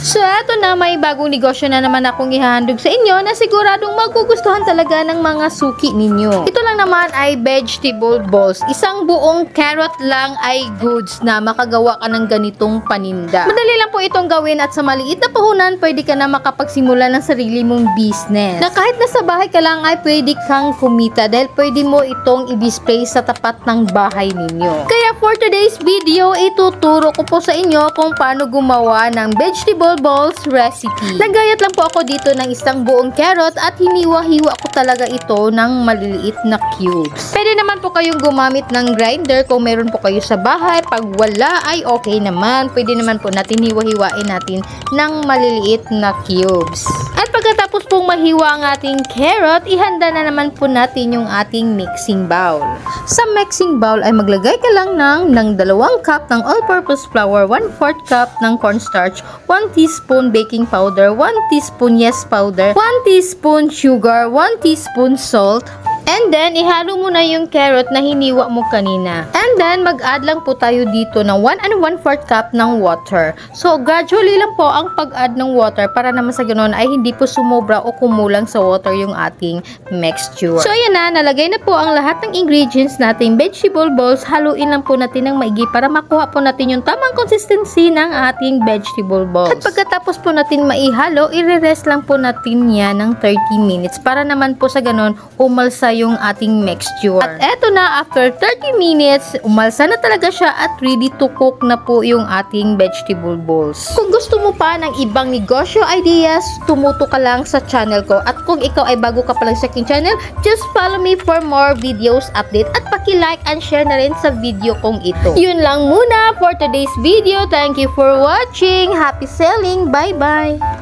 So eto na, may bagong negosyo na naman akong ihahandog sa inyo na siguradong magugustuhan talaga ng mga suki ninyo. Ito lang naman ay vegetable balls. Isang buong carrot lang ay goods na makagawa ka ng ganitong paninda. Madali lang po itong gawin at sa maliit na puhunan pwede ka na makapagsimula ng sarili mong business. Na kahit nasa bahay ka lang ay pwede kang kumita dahil pwede mo itong i-display sa tapat ng bahay ninyo. Kaya for today's video, ituturo ko po sa inyo kung paano gumawa ng vegetable balls recipe. Nagayat lang po ako dito ng isang buong carrot at hiniwa-hiwa ko talaga ito ng maliliit na cubes. Pwede naman po kayong gumamit ng grinder kung meron po kayo sa bahay. Pag wala ay okay naman. Pwede naman po natin hiwa-hiwain natin ng maliliit na cubes. At pagkatapos pong mahiwa ang ating carrot, ihanda na naman po natin yung ating mixing bowl. Sa mixing bowl ay maglagay ka lang ng 2 cup ng all-purpose flour, 1/4 cup ng cornstarch, 1 teaspoon baking powder, 1 teaspoon yes powder, 1 teaspoon sugar, 1 teaspoon salt, and then, ihalo mo na yung carrot na hiniwa mo kanina. And then, mag-add lang po tayo dito ng 1 1/4 cup ng water. So, gradually lang po ang pag-add ng water para naman sa ganoon ay hindi po sumobra o kumulang sa water yung ating mixture. So, ayan na. Nalagay na po ang lahat ng ingredients nating vegetable balls. Haluin lang po natin ng maigi para makuha po natin yung tamang consistency ng ating vegetable balls. At pagkatapos po natin maihalo, i-rest lang po natin yan ng 30 minutes para naman po sa ganoon umalsa yung ating mixture. At eto na, after 30 minutes, umalsa na talaga siya at ready to cook na po yung ating vegetable balls. Kung gusto mo pa ng ibang negosyo ideas, tumuto ka lang sa channel ko. At kung ikaw ay bago ka pa lang sa aking channel, just follow me for more videos update at paki-like and share na rin sa video kong ito. Yun lang muna for today's video. Thank you for watching. Happy selling. Bye-bye!